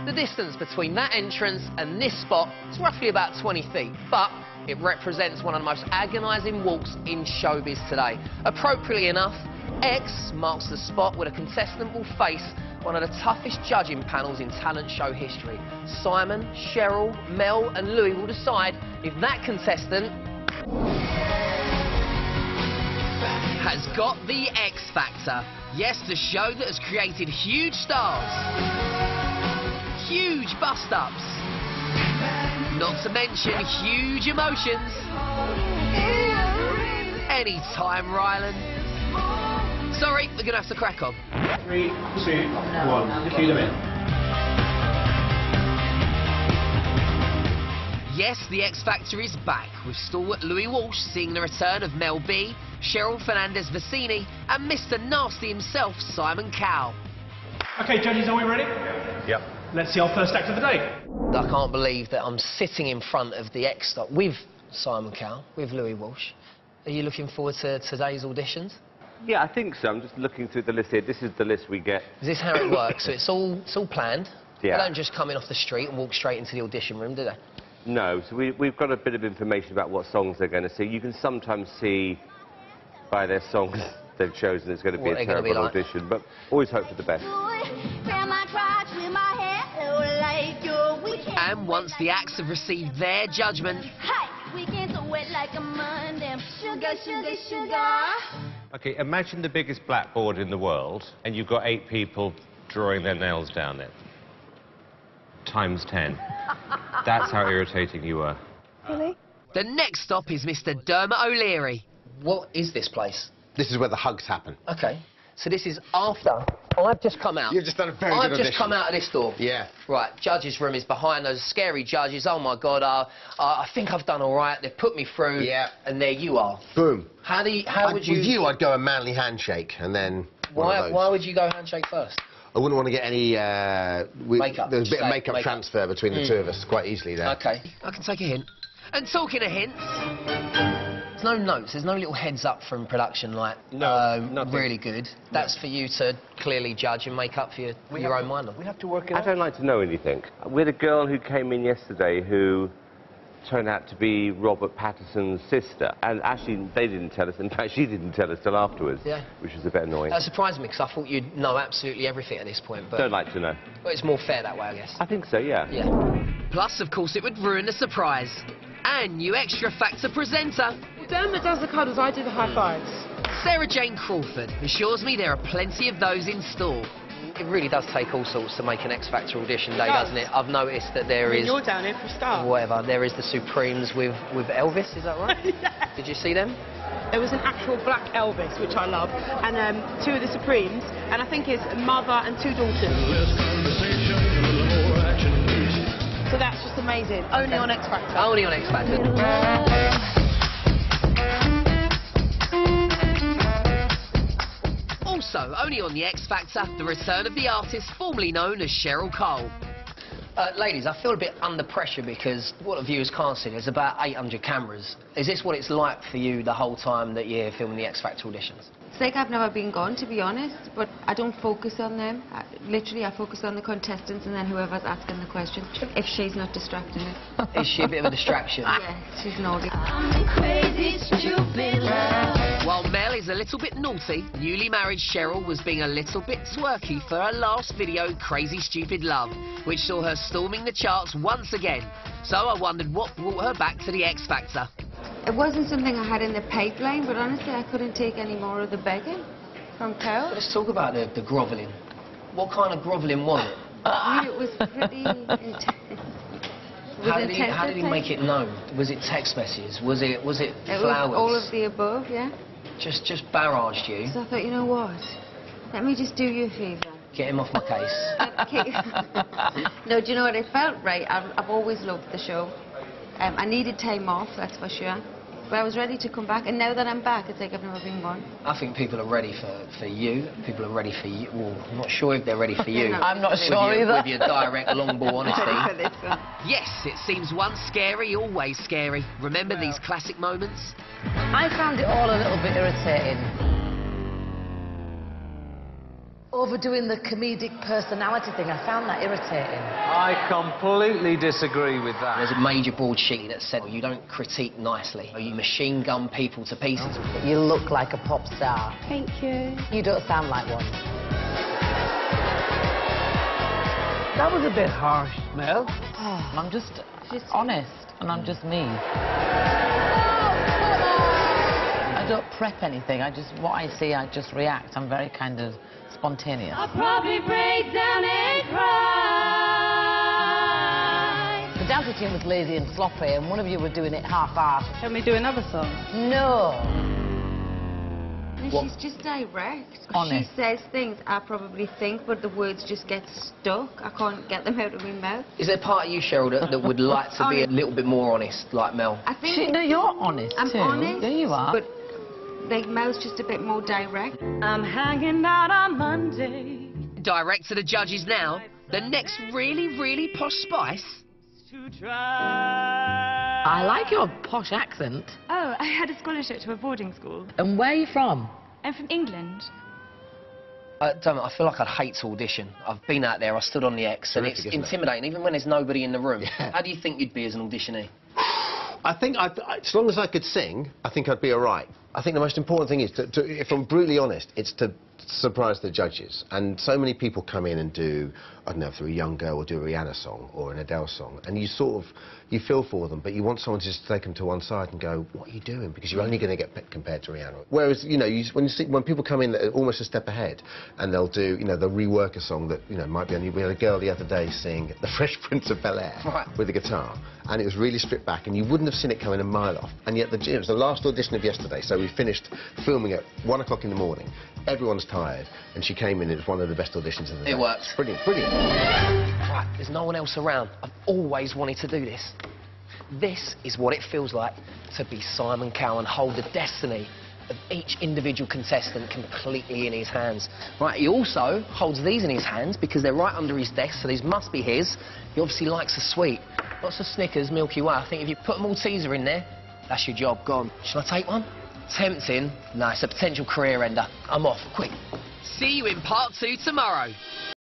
The distance between that entrance and this spot is roughly about 20 feet, but it represents one of the most agonising walks in showbiz today. Appropriately enough, X marks the spot where a contestant will face one of the toughest judging panels in talent show history. Simon, Cheryl, Mel and Louis will decide if that contestant has got the X Factor. Yes, the show that has created huge stars, huge bust-ups, not to mention huge emotions. Anytime, Ryland. Sorry, we're going to have to crack on. 3, 2, 1, cue them in. Yes, the X Factor is back, with stalwart Louis Walsh seeing the return of Mel B, Cheryl Fernandez-Versini and Mr Nasty himself, Simon Cowell. OK, judges, are we ready? Yep. Let's see our first act of the day. I can't believe that I'm sitting in front of the X Factor with Simon Cowell, with Louis Walsh. Are you looking forward to today's auditions? Yeah, I think so. I'm just looking through the list here. This is the list we get. Is this how it works? So it's all planned? Yeah. They don't just come in off the street and walk straight into the audition room, do they? No, so we've got a bit of information about what songs they're going to see. You can sometimes see by their songs they've chosen it's going to be a terrible audition, but always hope for the best. And once the acts have received their judgment... OK, imagine the biggest blackboard in the world, and you've got 8 people drawing their nails down it. Times 10. That's how irritating you were. Really? The next stop is Mr Dermot O'Leary. What is this place? This is where the hugs happen. OK, so this is after... I've just come out. You've just done a very good audition. I've just come out of this door. Yeah. Right, judges' room is behind those scary judges. Oh, my God, I think I've done all right. They've put me through. Yeah. And there you are. Boom. How would you... With you, I'd go a manly handshake, and then Why would you go handshake first? I wouldn't want to get any... Makeup. There's a bit of makeup transfer between the two of us quite easily there. OK, I can take a hint. And talking of hints... There's no notes, there's no little heads up from production like, nothing. Really good. That's for you to clearly judge and make up for your own mind on. We have to work it I out. don't like to know anything. We had a girl who came in yesterday who turned out to be Robert Pattinson's sister, and actually they didn't tell us. In fact, she didn't tell us till afterwards, which was a bit annoying. That surprised me because I thought you'd know absolutely everything at this point, but... Don't like to know. Well, it's more fair that way, I guess. I think so, yeah. Yeah. Plus, of course, it would ruin the surprise. And new Extra Factor presenter... Dermot does the cuddles, I do the high fives. Sarah Jane Crawford assures me there are plenty of those in store. It really does take all sorts to make an X Factor audition day, doesn't it? I've noticed that there is... You're down here for a start. Whatever. There is the Supremes with Elvis, is that right? Yeah. Did you see them? There was an actual black Elvis, which I love, and 2 of the Supremes, and I think his mother and 2 daughters. So that's just amazing. Only on X Factor. Only on X Factor. Also, only on the X Factor, the return of the artist formerly known as Cheryl Cowell. Ladies, I feel a bit under pressure because what the viewers can't see, there's about 800 cameras. Is this what it's like for you the whole time that you're filming the X Factor auditions? It's like I've never been gone, to be honest, but I don't focus on them. Literally, I focus on the contestants and then whoever's asking the question, if she's not distracting me. Is she a bit of a distraction? Yeah, she's naughty. Crazy, stupid love. While Mel is a little bit naughty, newly married Cheryl was being a little bit twerky for her last video, Crazy Stupid Love, which saw her storming the charts once again. So I wondered what brought her back to the X Factor. It wasn't something I had in the pipeline, but honestly, I couldn't take any more of the begging from Cowell. Let's talk about the grovelling. What kind of grovelling was it? I mean, it was pretty intense. How did he make it known? Was it text messages? Was it flowers? It was all of the above, yeah. Just barraged you? So I thought, you know what? Let me just do you a favour. Get him off my case. No, do you know what it felt right? I've always loved the show. I needed time off, that's for sure. But I was ready to come back, and now that I'm back, it's like I've never been gone. I think people are ready for you. People are ready for you. Well, I'm not sure if they're ready for you. I'm not sure either. With your direct, long ball honesty. For this one. Yes, it seems once scary, always scary. Remember these classic moments? I found it all a little bit irritating. Overdoing the comedic personality thing, I found that irritating. I completely disagree with that. There's a major broadsheet that said you don't critique nicely, or you machine gun people to pieces. You look like a pop star. Thank you. You don't sound like one. That was a bit harsh, Mel. Oh, I'm just honest, and I'm just me. I don't prep anything. What I see, I just react. I'm very kind of spontaneous. I'll probably break down and cry. The dance routine was lazy and sloppy, and one of you were doing it half-assed. Can we do another song? No. She's just direct. Honest. She says things I probably think, but the words just get stuck. I can't get them out of my mouth. Is there part of you, Cheryl, that would like to be a little bit more honest, like Mel? I think No, you're honest, I'm too. honest. Yeah, you are. But like Mel's just a bit more direct. I'm hanging out on Monday. Direct to the judges now. The next really posh spice. To try. I like your posh accent. Oh, I had a scholarship to a boarding school. And where are you from? I'm from England. Dermot, I feel like I'd hate to audition. I've been out there, I stood on the X, and it's intimidating, even when there's nobody in the room. Yeah. How do you think you'd be as an auditionee? I think, as long as I could sing, I think I'd be all right. I think the most important thing is, if I'm brutally honest, it's to surprise the judges. And so many people come in and do, I don't know, if they're a young girl, or do a Rihanna song or an Adele song, and you sort of, you feel for them, but you want someone to just take them to one side and go, what are you doing? Because you're only going to get compared to Rihanna. Whereas, you know, when people come in that are almost a step ahead, and they'll do, you know, they'll rework a song that, you know, might be only, we had a girl the other day sing The Fresh Prince of Bel-Air with a guitar, and it was really stripped back, and you wouldn't have seen it coming a mile off. And yet it was the last audition of yesterday, so we finished filming at 1 o'clock in the morning. Everyone's tired, and she came in, it was one of the best auditions of the day. It worked. Brilliant, brilliant. Right, there's no one else around. I've always wanted to do this. This is what it feels like to be Simon Cowell and hold the destiny of each individual contestant completely in his hands. Right, he also holds these in his hands because they're right under his desk, so these must be his. He obviously likes a sweet. Lots of Snickers, Milky Way. I think if you put a Malteser in there, that's your job gone. Shall I take one? Tempting? No, it's a potential career ender. I'm off, quick. See you in part 2 tomorrow.